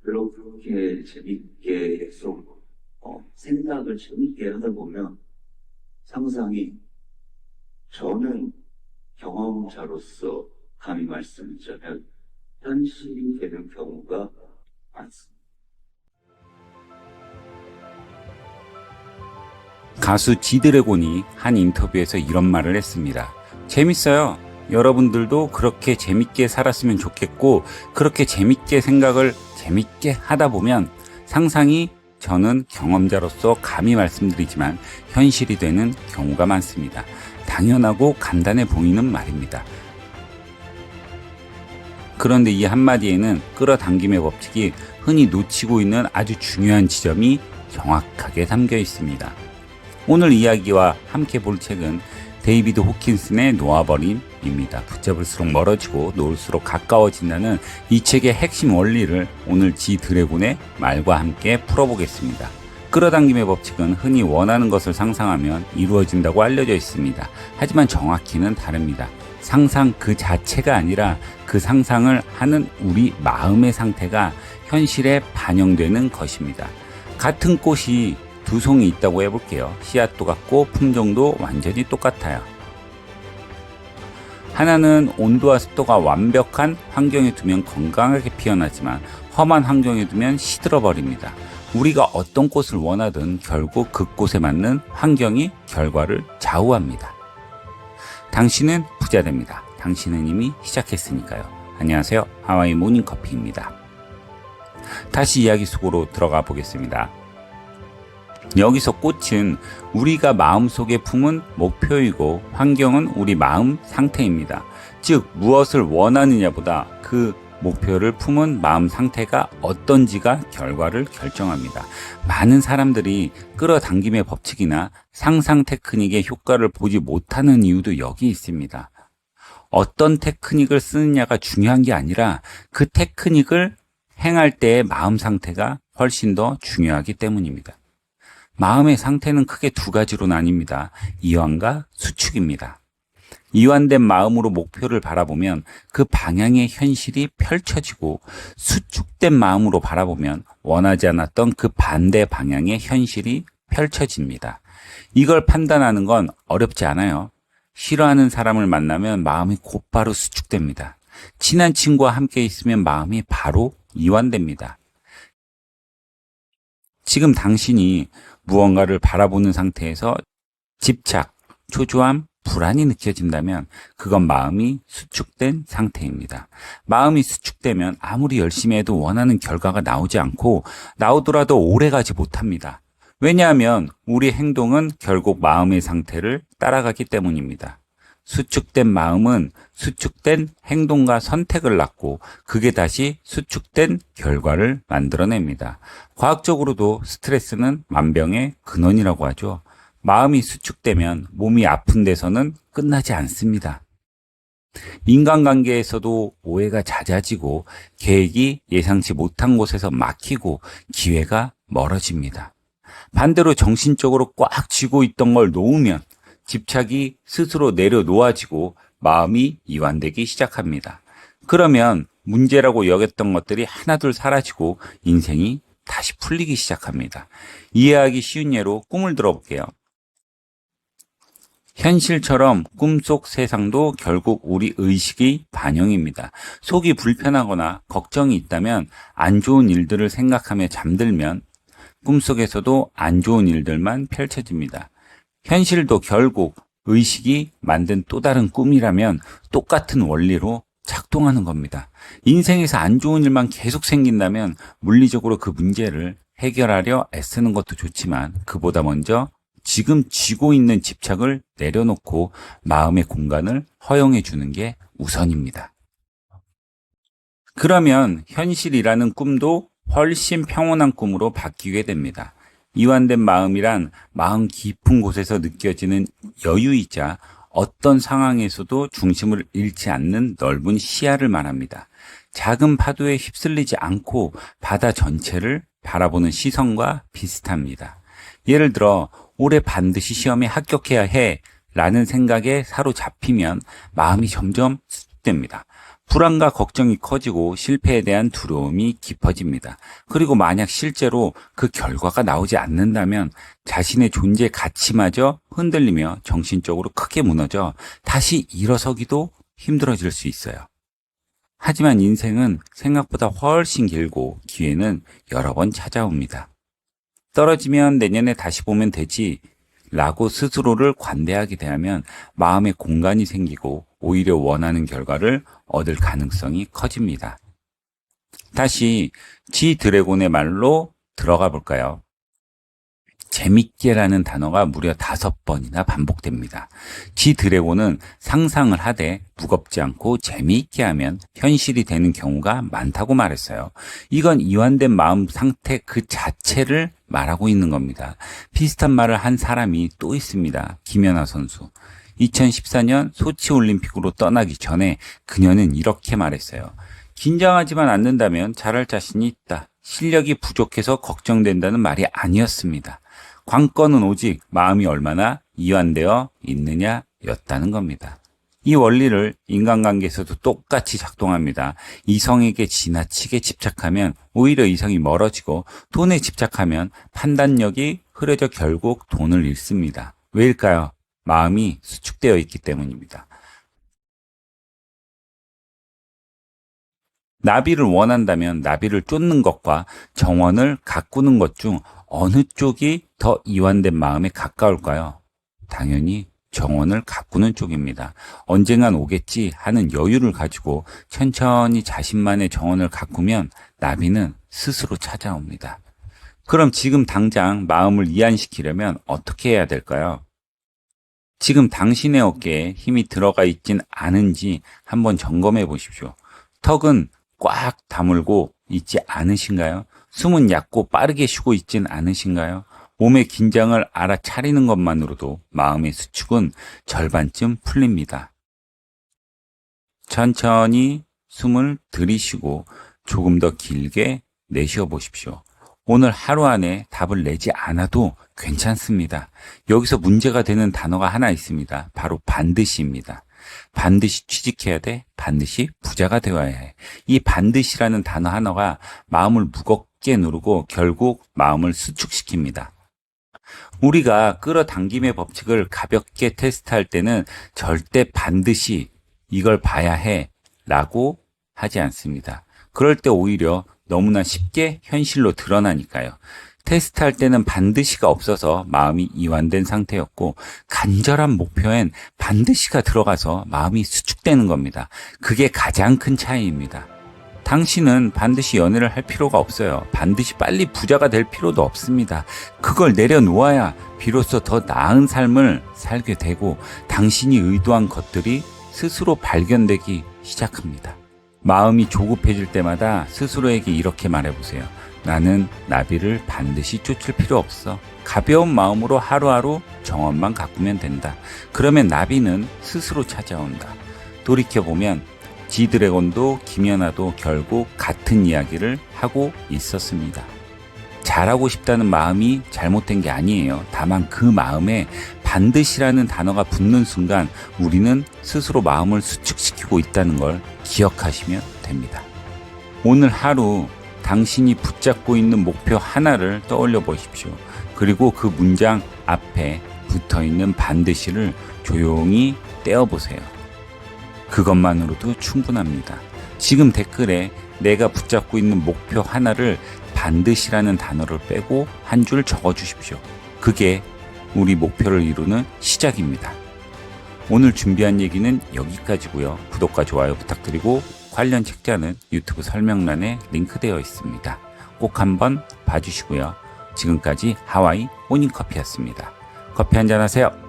그렇게 재밌게 계속 생각을 재밌게 하다 보면 상상이 저는 경험자로서 감히 말씀드리자면 현실이 되는 경우가 많습니다. 가수 지드래곤이 한 인터뷰에서 이런 말을 했습니다. 재밌어요. 여러분들도 그렇게 재밌게 살았으면 좋겠고, 그렇게 재밌게 생각을 재밌게 하다 보면 상상이, 저는 경험자로서 감히 말씀드리지만 현실이 되는 경우가 많습니다. 당연하고 간단해 보이는 말입니다. 그런데 이 한마디에는 끌어당김의 법칙이 흔히 놓치고 있는 아주 중요한 지점이 정확하게 담겨 있습니다. 오늘 이야기와 함께 볼 책은 데이비드 호킨슨의 놓아버림입니다. 붙잡을수록 멀어지고 놓을수록 가까워진다는 이 책의 핵심 원리를 오늘 지 드래곤의 말과 함께 풀어보겠습니다. 끌어당김의 법칙은 흔히 원하는 것을 상상하면 이루어진다고 알려져 있습니다. 하지만 정확히는 다릅니다. 상상 그 자체가 아니라 그 상상을 하는 우리 마음의 상태가 현실에 반영되는 것입니다. 같은 꽃이 두 송이 있다고 해볼게요. 씨앗도 같고 품종도 완전히 똑같아요. 하나는 온도와 습도가 완벽한 환경에 두면 건강하게 피어나지만 험한 환경에 두면 시들어 버립니다. 우리가 어떤 꽃을 원하든 결국 그 꽃에 맞는 환경이 결과를 좌우합니다. 당신은 부자 됩니다. 당신은 이미 시작했으니까요. 안녕하세요. 하와이 모닝커피입니다. 다시 이야기 속으로 들어가 보겠습니다. 여기서 꽃은 우리가 마음속에 품은 목표이고 환경은 우리 마음 상태입니다. 즉 무엇을 원하느냐보다 그 목표를 품은 마음 상태가 어떤지가 결과를 결정합니다. 많은 사람들이 끌어당김의 법칙이나 상상 테크닉의 효과를 보지 못하는 이유도 여기 있습니다. 어떤 테크닉을 쓰느냐가 중요한 게 아니라 그 테크닉을 행할 때의 마음 상태가 훨씬 더 중요하기 때문입니다. 마음의 상태는 크게 두 가지로 나뉩니다. 이완과 수축입니다. 이완된 마음으로 목표를 바라보면 그 방향의 현실이 펼쳐지고, 수축된 마음으로 바라보면 원하지 않았던 그 반대 방향의 현실이 펼쳐집니다. 이걸 판단하는 건 어렵지 않아요. 싫어하는 사람을 만나면 마음이 곧바로 수축됩니다. 친한 친구와 함께 있으면 마음이 바로 이완됩니다. 지금 당신이 무언가를 바라보는 상태에서 집착, 초조함, 불안이 느껴진다면 그건 마음이 수축된 상태입니다. 마음이 수축되면 아무리 열심히 해도 원하는 결과가 나오지 않고, 나오더라도 오래가지 못합니다. 왜냐하면 우리 행동은 결국 마음의 상태를 따라가기 때문입니다. 수축된 마음은 수축된 행동과 선택을 낳고 그게 다시 수축된 결과를 만들어냅니다. 과학적으로도 스트레스는 만병의 근원이라고 하죠. 마음이 수축되면 몸이 아픈 데서는 끝나지 않습니다. 인간관계에서도 오해가 잦아지고 계획이 예상치 못한 곳에서 막히고 기회가 멀어집니다. 반대로 정신적으로 꽉 쥐고 있던 걸 놓으면 집착이 스스로 내려놓아지고 마음이 이완되기 시작합니다. 그러면 문제라고 여겼던 것들이 하나둘 사라지고 인생이 다시 풀리기 시작합니다. 이해하기 쉬운 예로 꿈을 들어볼게요. 현실처럼 꿈속 세상도 결국 우리 의식의 반영입니다. 속이 불편하거나 걱정이 있다면 안 좋은 일들을 생각하며 잠들면 꿈속에서도 안 좋은 일들만 펼쳐집니다. 현실도 결국 의식이 만든 또 다른 꿈이라면 똑같은 원리로 작동하는 겁니다. 인생에서 안 좋은 일만 계속 생긴다면 물리적으로 그 문제를 해결하려 애쓰는 것도 좋지만 그보다 먼저 지금 쥐고 있는 집착을 내려놓고 마음의 공간을 허용해 주는 게 우선입니다. 그러면 현실이라는 꿈도 훨씬 평온한 꿈으로 바뀌게 됩니다. 이완된 마음이란 마음 깊은 곳에서 느껴지는 여유이자 어떤 상황에서도 중심을 잃지 않는 넓은 시야를 말합니다. 작은 파도에 휩쓸리지 않고 바다 전체를 바라보는 시선과 비슷합니다. 예를 들어 올해 반드시 시험에 합격해야 해 라는 생각에 사로잡히면 마음이 점점 수축됩니다. 불안과 걱정이 커지고 실패에 대한 두려움이 깊어집니다. 그리고 만약 실제로 그 결과가 나오지 않는다면 자신의 존재 가치마저 흔들리며 정신적으로 크게 무너져 다시 일어서기도 힘들어질 수 있어요. 하지만 인생은 생각보다 훨씬 길고 기회는 여러 번 찾아옵니다. 떨어지면 내년에 다시 보면 되지 라고 스스로를 관대하게 대하면 마음의 공간이 생기고 오히려 원하는 결과를 얻을 가능성이 커집니다. 다시 지 드래곤의 말로 들어가 볼까요? 재밌게라는 단어가 무려 5번이나 반복됩니다. 지 드래곤은 상상을 하되 무겁지 않고 재미있게 하면 현실이 되는 경우가 많다고 말했어요. 이건 이완된 마음 상태 그 자체를 말하고 있는 겁니다. 비슷한 말을 한 사람이 또 있습니다. 김연아 선수. 2014년 소치 올림픽으로 떠나기 전에 그녀는 이렇게 말했어요. 긴장하지만 않는다면 잘할 자신이 있다. 실력이 부족해서 걱정된다는 말이 아니었습니다. 관건은 오직 마음이 얼마나 이완되어 있느냐였다는 겁니다. 이 원리를 인간관계에서도 똑같이 작동합니다. 이성에게 지나치게 집착하면 오히려 이성이 멀어지고 돈에 집착하면 판단력이 흐려져 결국 돈을 잃습니다. 왜일까요? 마음이 수축되어 있기 때문입니다. 나비를 원한다면 나비를 쫓는 것과 정원을 가꾸는 것 중 어느 쪽이 더 이완된 마음에 가까울까요? 당연히 정원을 가꾸는 쪽입니다. 언젠간 오겠지 하는 여유를 가지고 천천히 자신만의 정원을 가꾸면 나비는 스스로 찾아옵니다. 그럼 지금 당장 마음을 이완시키려면 어떻게 해야 될까요? 지금 당신의 어깨에 힘이 들어가 있진 않은지 한번 점검해 보십시오. 턱은 꽉 다물고 있지 않으신가요? 숨은 얕고 빠르게 쉬고 있진 않으신가요? 몸의 긴장을 알아차리는 것만으로도 마음의 수축은 절반쯤 풀립니다. 천천히 숨을 들이쉬고 조금 더 길게 내쉬어 보십시오. 오늘 하루 안에 답을 내지 않아도 괜찮습니다. 여기서 문제가 되는 단어가 하나 있습니다. 바로 반드시입니다. 반드시 취직해야 돼. 반드시 부자가 되어야 해. 이 반드시라는 단어 하나가 마음을 무겁게 누르고 결국 마음을 수축시킵니다. 우리가 끌어당김의 법칙을 가볍게 테스트할 때는 절대 반드시 이걸 봐야 해 라고 하지 않습니다. 그럴 때 오히려 너무나 쉽게 현실로 드러나니까요. 테스트할 때는 반드시가 없어서 마음이 이완된 상태였고 간절한 목표엔 반드시가 들어가서 마음이 수축되는 겁니다. 그게 가장 큰 차이입니다. 당신은 반드시 연애를 할 필요가 없어요. 반드시 빨리 부자가 될 필요도 없습니다. 그걸 내려놓아야 비로소 더 나은 삶을 살게 되고 당신이 의도한 것들이 스스로 발견되기 시작합니다. 마음이 조급해질 때마다 스스로에게 이렇게 말해보세요. 나는 나비를 반드시 쫓을 필요 없어. 가벼운 마음으로 하루하루 정원만 가꾸면 된다. 그러면 나비는 스스로 찾아온다. 돌이켜보면 지드래곤도 김연아도 결국 같은 이야기를 하고 있었습니다. 잘하고 싶다는 마음이 잘못된 게 아니에요. 다만 그 마음에 반드시라는 단어가 붙는 순간 우리는 스스로 마음을 수축시키고 있다는 걸 기억하시면 됩니다. 오늘 하루 당신이 붙잡고 있는 목표 하나를 떠올려 보십시오. 그리고 그 문장 앞에 붙어 있는 반드시를 조용히 떼어보세요. 그것만으로도 충분합니다. 지금 댓글에 내가 붙잡고 있는 목표 하나를 반드시라는 단어를 빼고 한 줄 적어 주십시오. 그게 우리 목표를 이루는 시작입니다. 오늘 준비한 얘기는 여기까지고요. 구독과 좋아요 부탁드리고 관련 책자는 유튜브 설명란에 링크되어 있습니다. 꼭 한번 봐주시고요. 지금까지 하와이 모닝커피였습니다. 커피 한잔 하세요.